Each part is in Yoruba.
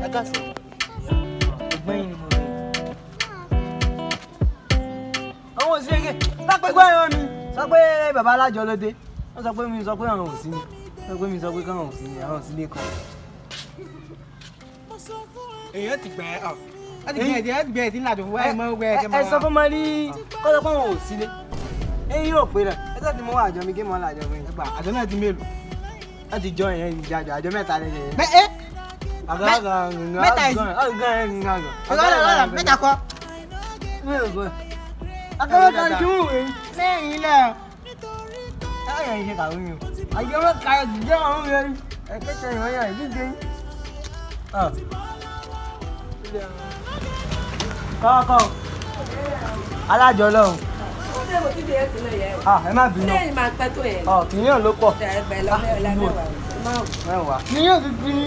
Akásẹ̀. Ọgbẹ́yìn ni mo rí. Àwọn òsì ege lápẹ́ gbọ́ ẹ̀rọ mi sọ pé bàbá alájọ ló dé. Wọ́n sọ pé mi sọ pé àwọn òsì ni. Wọ́n sọ pé mi sọ pé káwọn òsì ni àwọn òsì lè kàn. Èèyàn ti gbẹ̀ ọ́. Ó ti gbẹ̀ tí ń làjò fún ẹ̀ mọ́ gbẹ̀ ẹ̀ mọ́. Ẹ sọ fún mi rí kọ́ sọ pé àwọn òsì lé. Ẹyin yóò pé náà. Ẹ sọ ti mọ àjọ mi kí mọ́ àjọ mi. Ẹgbà àjọ náà ti mélòó? Wọ́n ti jọ ìyẹn ìjàjọ àjọ mẹ́ta lẹ́yìn. Mẹ́ta yìí. Mẹ́ta kọ́. Akọ́wé kan kí wọ́n wé. Lẹ́yìn náà. Táyà yìí ṣe kàwé yìí o. Àjọ mẹ́ta jẹ́ àwọn ọmọ yẹn. Ẹ̀kẹ́tẹ̀ ìwọ̀n yà ìdíje. Kọ́kọ́. Alájọ lọ́hùn. Ẹ má bínú. Kìnìún ló pọ̀. Mẹ́wàá. Kìnìún gidi ni.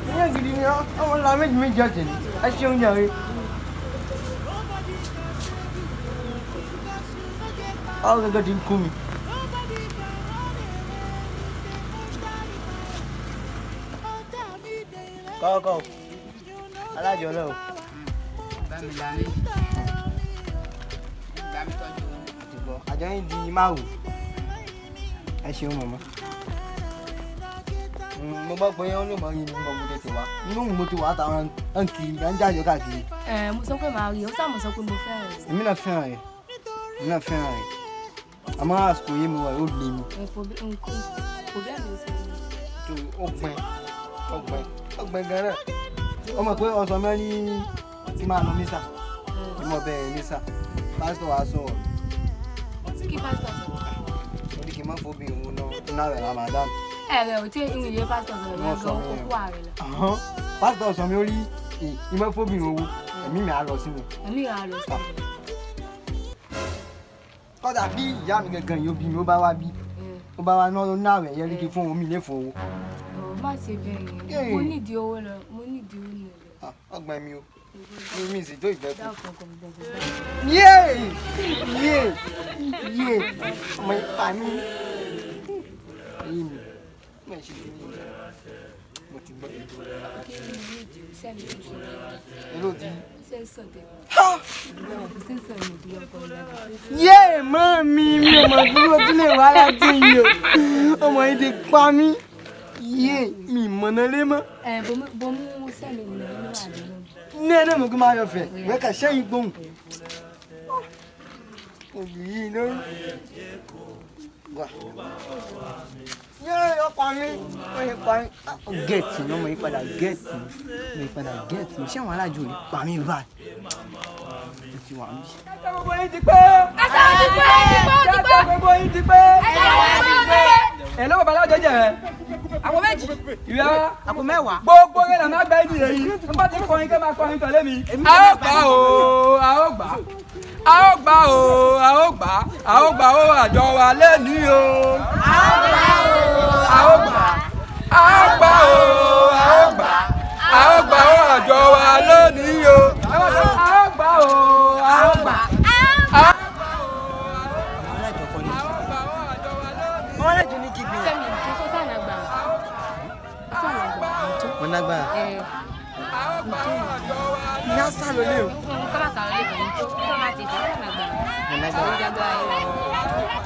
Kìnìún gidi ni ọmọ ńlá méjì méjì ọ̀sẹ̀ ni. Ẹ ṣeun jàre. Ọ gẹ́gẹ́ ti ń kú mi. Kọ́kọ́. Alájọ lọ́hùn. Àjọ yín di máwù. Ẹ ṣeun mọ̀mọ́. Mo gbọ́ pé ó ní mọ̀ yín ní mo tètè wá. Inú mo ti wà táwọn ń kiri ń jáde káàkiri. Mo sọ pé màá rí ó sá mo sọ pé mo fẹ́ràn rẹ̀. Èmi náà fẹ́ràn rẹ̀. Èmi náà fẹ́ràn rẹ̀. Àmọ́ àsìkò yìí mo wà ó lé mi. Problem ló ṣe mí. Tó ọgbẹ́ gan-an. Ọmọ pé ọ̀sán mẹ́rin ti máa lọ mísà. Ìmọ̀ bẹ̀rẹ̀ mísà. Pásítọ̀ wa sọ̀rọ̀. Kí pásítọ̀ sọ̀rọ̀? Ó ní kí n má fóbi òun náà rẹ̀ Ramadan. Ẹ̀rẹ̀ ò tí ìrìn ìyẹn pásítọ̀ sọ̀rọ̀ yẹn gan kókó ààrẹ lọ. Pásítọ̀ sọ mi ó rí ìmọ̀ fóbi owó. Ẹ̀mí mi á lọ sínú. Ẹ̀mí rẹ̀ á lọ sí. Kọ́dà bí ìyá mi gangan yóò bí mi ó bá wá bí. Ó bá wá náà rẹ̀ yẹn kí fún omi ilé fún owó. Má ṣe bẹ́ẹ̀ yẹn. Mo nídìí owó lọ. Mo nídìí owó nù lọ. Ọgbọ́n mi o. Mi sì tó ìfẹ́ kù. Dáàbò gbọ̀ngbọ̀ngbọ̀n. Yéè! Ọmọ ìpa mi. Ẹyin mi. Mo ṣe fi ní mo ti gbọ́. Kí ni ìdí sẹ́mi tó ṣe lọ? Èló ti. Sẹ́ńsọ̀ dé. Sẹ́ńsọ̀ mi ìdí ọkọ̀ ìlànà. Yéè mọ́ mi ò mọ̀ dúró tí lè wá láti yìí o. Ọmọ yìí ti pa mí. Yéè mi ìmọ̀nà lé mọ́. Bomú sẹ́mi ìlú wà lónìí. Ní ẹ̀rọ mi kò máa yọ fẹ̀. Ìwé kà sẹ́yìn gbóhùn. Òbí yìí ló ń gbà. Yéè ọ̀pá mi. Wọ́n yẹ pa mí. Gẹ̀ẹ́tì ni ọmọ yìí padà gẹ̀ẹ́tì mi. Ọmọ yìí padà gẹ̀ẹ́tì mi. Ṣé àwọn alájò lè pa mí báyìí? Mo ti wà mí. Ẹ̀sẹ̀ gbogbo yín ti pé. Ẹ̀sẹ̀ gbogbo yín ti pé. Ẹ lọ́wọ́ bàlá ọjọ́ jẹ́ rẹ̀. Àpò méjì. Ìyá àpò mẹ́wàá. Gbogbo rẹ̀ là máa gba ìdí rẹ̀ yìí. N bá ti kọrin kẹ́ máa kọrin tọ̀lé mi. A ó gbà o, a ó gbà. A ó gbà o, a ó gbà. A ó gbà o àjọ wa lẹ́ni o. A ó gbà o, a ó gbà. A ó gbà o, a ó gbà. A ó gbà o àjọ wa lẹ́ni o. A ó gbà o, a ó gbà. Wọ́n lágbára. Ní á sá lọ lé o. Kọ́ bá sàrọ̀ lé kàn tó kọ́ bá ti fẹ́ lágbára. Wọ́n lágbára.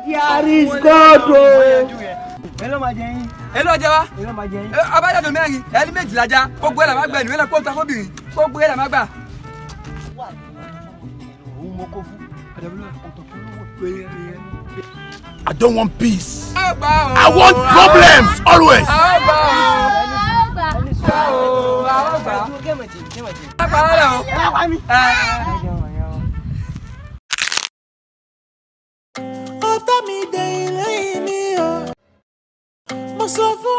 There is God o. Èló máa jẹ yín. Èló jẹ wá. Èló máa jẹ yín. Abájáde mẹ́rin ẹni méjìlá já gbogbo ẹ̀ là máa gbẹ ìwé náà kó ta fóbìnrin gbogbo ẹ̀ là máa gbà. I don't want peace. I want problems always. Ọ̀tá mi dé ilé mi o, mo sọ fún